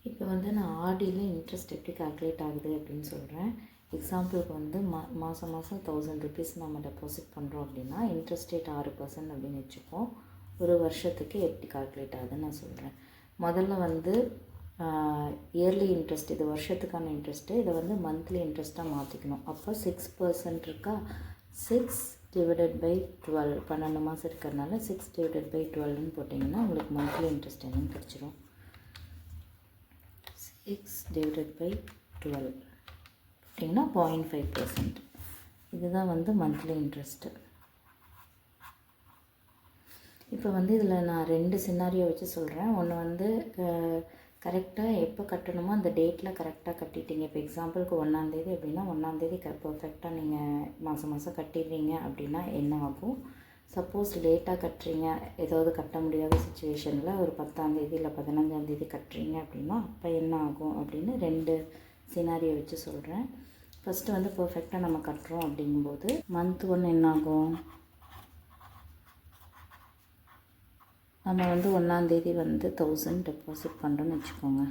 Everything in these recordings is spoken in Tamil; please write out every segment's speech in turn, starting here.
இப்போ வந்து நான் ஆர்டியில் இன்ட்ரெஸ்ட் எப்படி கால்குலேட் ஆகுது அப்படின்னு சொல்கிறேன். எக்ஸாம்பிளுக்கு வந்து மாதம் 1000 ருபீஸ் நம்ம டெபாசிட் பண்ணுறோம் அப்படின்னா இன்ட்ரெஸ்ட் ரேட் 6% அப்படின்னு வச்சுப்போம். ஒரு வருஷத்துக்கு எப்படி கால்குலேட் ஆகுதுன்னு நான் சொல்கிறேன். முதல்ல வந்து இயர்லி இன்ட்ரெஸ்ட், இது வருஷத்துக்கான இன்ட்ரெஸ்ட்டு, இதை வந்து மந்த்லி இன்ட்ரெஸ்ட்டாக மாற்றிக்கணும். அப்போ 6% இருக்கா, 6 டிவைடட் பை 12, 12 மாதம் இருக்கிறதுனால 6 டிவைடட் பை 12ன்னு போட்டிங்கன்னா உங்களுக்கு மந்த்லி இன்ட்ரெஸ்ட் என்னன்னு கிடச்சிரும். 6 divided by 12 போட்டிங்கன்னா 0.5%. இதுதான் வந்து மந்த்லி இன்ட்ரெஸ்ட்டு. இப்போ வந்து இதில் நான் 2 சினாரியோ வச்சு சொல்கிறேன். ஒன்று வந்து கரெக்டாக எப்போ கட்டணுமோ அந்த டேட்டில் கரெக்டாக கட்டிட்டீங்க. இப்போ எக்ஸாம்பிளுக்கு 1ஆந்தேதி அப்படின்னா 1ஆந்தேதி பர்ஃபெக்டாக நீங்கள் மாதம் கட்டிடுறீங்க அப்படின்னா என்ன ஆகும்? சப்போஸ் லேட்டாக கட்டுறீங்க, ஏதாவது கட்ட முடியாத சுச்சுவேஷனில் ஒரு 10ஆந்தேதி இல்லை 15ஆந்தேதி கட்டுறீங்க அப்படின்னா அப்போ என்ன ஆகும் அப்படின்னு 2 சினாரியோ வச்சு சொல்கிறேன். ஃபஸ்ட்டு வந்து பர்ஃபெக்டாக நம்ம கட்டுறோம் அப்படிங்கும்போது மந்த் 1 என்ன ஆகும், நம்ம வந்து 1ஆந்தேதி வந்து 1000 டெபாசிட் பண்ணுறோன்னு வச்சுக்கோங்க.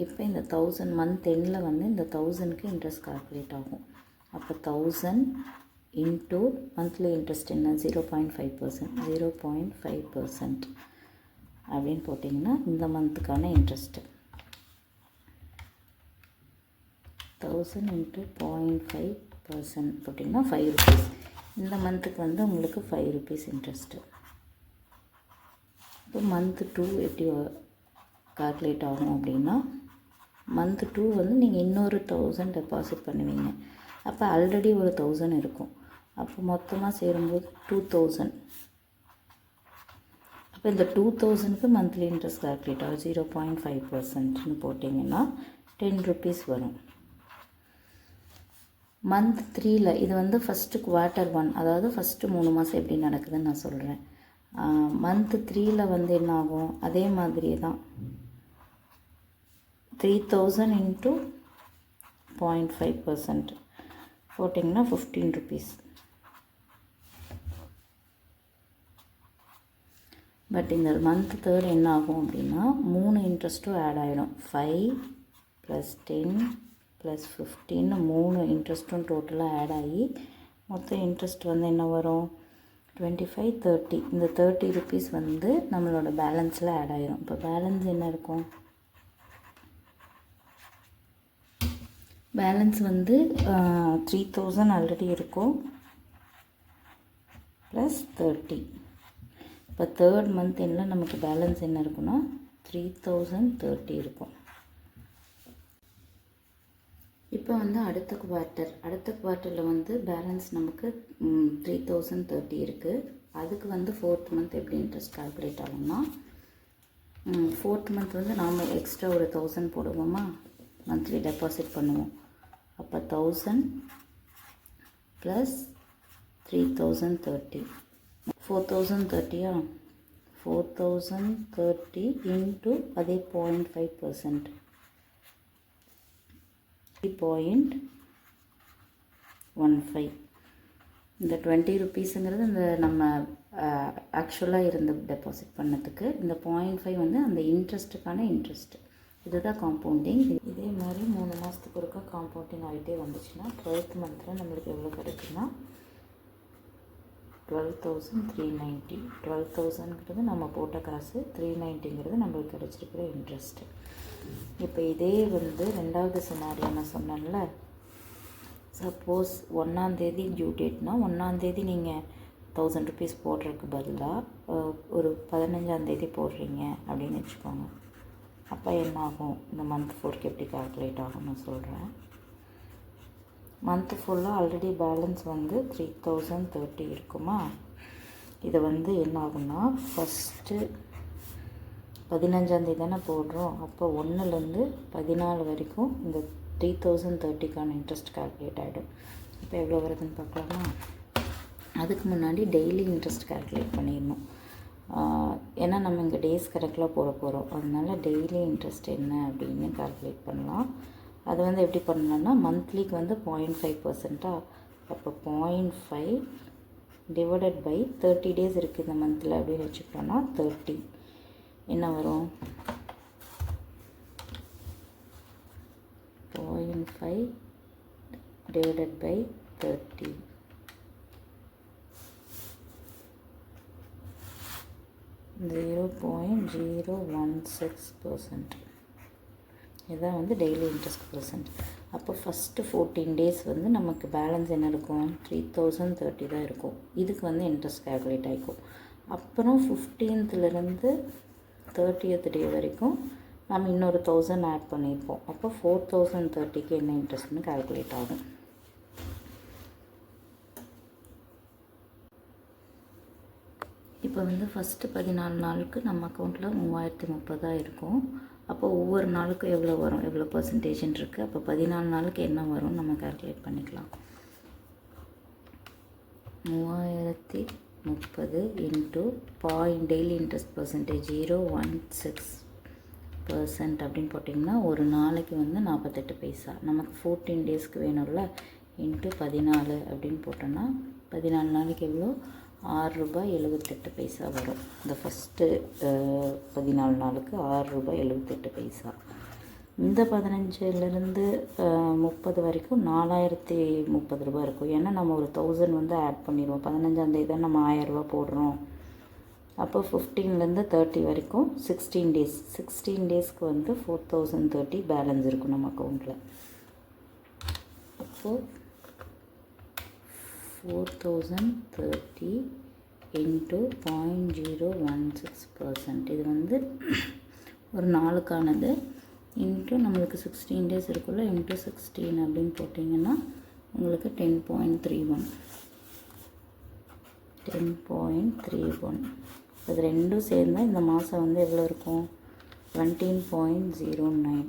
இப்போ இந்த 1000 மந்த் எண்டில் வந்து இந்த 1000க்கு இன்ட்ரெஸ்ட் கால்குலேட் ஆகும். அப்போ 1000 இன்ட்டு மந்த்லி இன்ட்ரெஸ்ட் என்ன, 0.5%, 0.5% அப்படின்னு போட்டிங்கன்னா இந்த மந்த்துக்கான இன்ட்ரெஸ்ட்டு 1000 இன்ட்டு 0.5% போட்டிங்கன்னா 5 ருபீஸ். இந்த மந்த்துக்கு வந்து உங்களுக்கு 5 ருபீஸ் இன்ட்ரெஸ்ட்டு. இப்போ மந்த் 2 எப்படி கால்குலேட் ஆகும் அப்படின்னா, மந்த் 2 வந்து நீங்கள் இன்னொரு 1000 டெபாசிட் பண்ணுவீங்க. அப்போ ஆல்ரெடி ஒரு 1000 இருக்கும். அப்போ மொத்தமாக சேரும்போது 2000. அப்போ இந்த 2000க்கு மந்த்லி இன்ட்ரெஸ்ட் கால்குலேட் ஆகும். 0.5%ன்னு போட்டிங்கன்னா 10 ருபீஸ் வரும். மந்த் 3ல் இது வந்து ஃபஸ்ட்டு குவார்ட்டர் 1, அதாவது ஃபஸ்ட்டு 3 மாதம் எப்படி நடக்குதுன்னு நான் சொல்கிறேன். மந்த் 3ல் வந்து என்ன ஆகும், அதே மாதிரி தான் 3000 இன்ட்டு 0.5% போட்டிங்கன்னா 15 ருபீஸ். பட் இந்த மந்த் 3 என்ன ஆகும் அப்படின்னா 3 இன்ட்ரெஸ்ட்டும் ஆட் ஆகிடும். 5 + 10 + 15 3 இன்ட்ரெஸ்ட்டும் டோட்டலாக ஆட் ஆகி மொத்தம் இன்ட்ரெஸ்ட் வந்து என்ன வரும், 25, 30. இந்த 30 ருபீஸ் வந்து நம்மளோட பேலன்ஸில் ஆட் ஆகிடும். இப்போ பேலன்ஸ் என்ன இருக்கும், பேலன்ஸ் வந்து 3000 ஆல்ரெடி இருக்கும் ப்ளஸ் 30. இப்போ 3rd மந்த் எண்டில் நமக்கு பேலன்ஸ் என்ன இருக்குன்னா 3030 இருக்கும். இப்போ வந்து அடுத்த குவார்ட்டரில் வந்து பேலன்ஸ் நமக்கு 3030 இருக்குது. அதுக்கு வந்து 4th மந்த் எப்படி இன்ட்ரெஸ்ட் கால்குலேட் ஆகும்னா, 4th மந்த் வந்து நாம் எக்ஸ்ட்ரா ஒரு 1000 போடுவோமா, மந்த்லி டெபாசிட் பண்ணுவோம். அப்போ 1000 ப்ளஸ் 3030 4030. 4030 இன்ட்டு அதே 0.5% 3.15. இந்த 20 ருபீஸுங்கிறது இந்த நம்ம ஆக்சுவலாக இருந்த டெபாசிட் பண்ணதுக்கு, இந்த 0.5 வந்து அந்த இன்ட்ரெஸ்ட்டுக்கான இன்ட்ரெஸ்ட்டு. இதுதான் காம்பவுண்டிங். இதே மாதிரி 3 மாதத்துக்கு ஒருக்கா காம்பவுண்டிங் ஆகிட்டே வந்துச்சுன்னா 12th மந்தில் நம்மளுக்கு எவ்வளோ கிடைக்குன்னா 12,390. 12,000ங்கிறது நம்ம போட்ட காசு, 390ங்கிறது நம்மளுக்கு கிடச்சிருக்கிற இன்ட்ரெஸ்ட்டு. இப்போ இதே வந்து 2வது சினாரியோ நான் சொன்னேன்ல, சப்போஸ் 1ஆந்தேதி டியூ டேட்னா 1ஆந்தேதி நீங்கள் 1000 ருபீஸ் போடுறதுக்கு பதிலாக ஒரு 15ஆந்தேதி போடுறீங்க அப்படின்னு வச்சுக்கோங்க. அப்போ என்ன ஆகும், இந்த மந்த் 4க்கு எப்படி கால்குலேட் ஆகும் நான் சொல்கிறேன். மந்த் ஃபுல்லாக ஆல்ரெடி பேலன்ஸ் வந்து 3030 இருக்குமா. இதை வந்து என்ன ஆகும்னா, ஃபஸ்ட்டு 15ஆந்தேதி தானே போடுறோம். அப்போ 1லேருந்து 14 வரைக்கும் இந்த 3030க்கான இன்ட்ரெஸ்ட் கால்குலேட் ஆகிடும். இப்போ எவ்வளோ வருதுன்னு பார்க்கலாமா. அதுக்கு முன்னாடி டெய்லி இன்ட்ரெஸ்ட் கால்குலேட் பண்ணிடணும். ஏன்னா நம்ம இங்கே டேஸ் கணக்கில் போட போகிறோம். அதனால் டெய்லி இன்ட்ரெஸ்ட் என்ன அப்படின்னு கால்குலேட் பண்ணலாம். அது வந்து எப்படி பண்ணலான்னா, மந்த்லிக்கு வந்து 0.5%. அப்போ 0.5 டிவைடட் பை 30 டேஸ் இருக்குது இந்த மந்தில் அப்படின்னு வச்சுக்கிட்டோன்னா 30 என்ன வரும், 0.5 divided by 30. (0.016%). இதுதான் வந்து டெய்லி இன்ட்ரெஸ்ட் பர்சன்ட். அப்போ ஃபஸ்ட்டு 14 டேஸ் வந்து நமக்கு பேலன்ஸ் என்ன இருக்கும்? 3030 தான் இருக்கும். இதுக்கு வந்து இன்ட்ரெஸ்ட் கால்குலேட் ஆகிக்கும். அப்புறம் 15th to 30th டே வரைக்கும் நம்ம இன்னொரு 1000 ஆட் பண்ணியிருப்போம். அப்போ 4030க்கு என்ன இன்ட்ரெஸ்ட்னு கால்குலேட் ஆகும். இப்போ வந்து ஃபஸ்ட்டு 14 நாளுக்கு நம்ம அக்கௌண்ட்டில் 3030 இருக்கும். அப்போ ஒவ்வொரு நாளுக்கும் எவ்வளோ வரும், எவ்வளோ பர்சன்டேஜ்னு இருக்குது. அப்போ 14 நாளுக்கு என்ன வரும் நம்ம கால்குலேட் பண்ணிக்கலாம். 3030 இன்ட்டு டெய்லி இன்ட்ரெஸ்ட் பர்சன்டேஜ் 0.16% அப்படின்னு போட்டிங்கன்னா ஒரு நாளைக்கு வந்து 48 பைசா. நமக்கு 14 டேஸ்க்கு வேணும்ல, இன்ட்டு 14 அப்படின்னு போட்டோன்னா 14 நாளைக்கு எவ்வளோ? ₹6.78 வரும். இந்த ஃபஸ்ட்டு 14 நாளுக்கு ₹6.78. இந்த 15லேருந்து 30 வரைக்கும் ₹4030 இருக்கும். ஏன்னா நம்ம ஒரு 1000 வந்து ஆட் பண்ணிடுவோம். 15ஆந்தேதி தான் நம்ம ₹1000 போடுறோம். அப்போ 15லேருந்து 30 வரைக்கும் 16 டேஸ்க்கு வந்து 4030 பேலன்ஸ் இருக்கும் நம்ம அக்கௌண்ட்டில். அப்போது 4030 இன்ட்டு 0.016%. இது வந்து ஒரு நாளுக்கானது. இன்ட்டு நம்மளுக்கு 16 டேஸ் இருக்குல்ல, இன்ட்டு 16 அப்படின்னு போட்டிங்கன்னா உங்களுக்கு 10.31. அது ரெண்டும் சேர்ந்தால் இந்த மாதம் வந்து எவ்வளோ இருக்கும்? 17.09.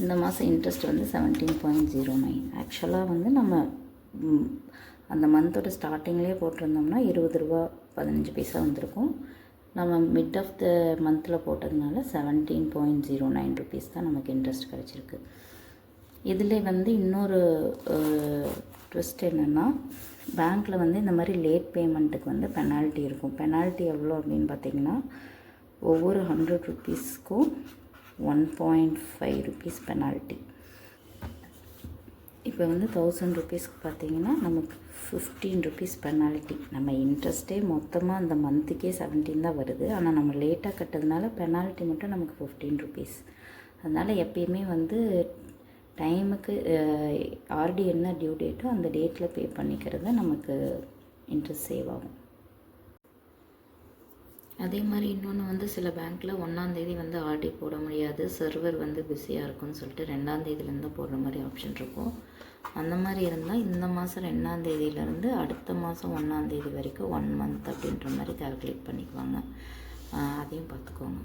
இந்த மாதம் இன்ட்ரெஸ்ட் வந்து 17.09. ஆக்சுவலாக வந்து நம்ம அந்த மந்தோட ஸ்டார்டிங்லேயே போட்டிருந்தோம்னா ₹20.15 வந்திருக்கும். நம்ம மிட் ஆஃப் த மந்தில் போட்டதுனால 17.09 ருபீஸ் தான் நமக்கு இன்ட்ரெஸ்ட் கிடச்சிருக்கு. இதில் வந்து இன்னொரு ட்விஸ்ட் என்னென்னா, பேங்க்கில் வந்து இந்த மாதிரி லேட் பேமெண்ட்டுக்கு வந்து பெனால்ட்டி இருக்கும். பெனால்ட்டி எவ்வளோ அப்படின்னு பார்த்திங்கன்னா, ஒவ்வொரு 100 ருபீஸ்க்கும் 1.5 ருபீஸ் பெனால்ட்டி. இப்போ வந்து 1000 ருபீஸ்க்கு பார்த்திங்கன்னா நமக்கு 15 ருபீஸ் பெனால்ட்டி. நம்ம இன்ட்ரெஸ்ட்டே மொத்தமாக அந்த மந்த்துக்கே 17 தான் வருது. ஆனால் நம்ம லேட்டாக கட்டதுனால பெனால்ட்டி மட்டும் நமக்கு 15 ருபீஸ். அதனால் எப்பயுமே வந்து டைமுக்கு ஆர்டி என்ன டியூ டேட்டோ அந்த டேட்டில் பே பண்ணிக்கிறது நமக்கு இன்ட்ரெஸ்ட் சேவ் ஆகும். அதே மாதிரி இன்னொன்று வந்து சில பேங்க்கில் 1ஆந்தேதி வந்து ஆர்டி போட முடியாது, சர்வர் வந்து பிஸியாக இருக்குன்னு சொல்லிட்டு 2ஆந்தேதியிலேருந்து போடுற மாதிரி ஆப்ஷன் இருக்கும். அந்த மாதிரி இருந்தால் இந்த மாதம் 2ஆந்தேதியிலேருந்து அடுத்த மாதம் 1ஆந்தேதி வரைக்கும் 1 மந்த் அப்படின்ற மாதிரி கால்குலேட் பண்ணிக்குவாங்க. அதையும் பார்த்துக்கோங்க.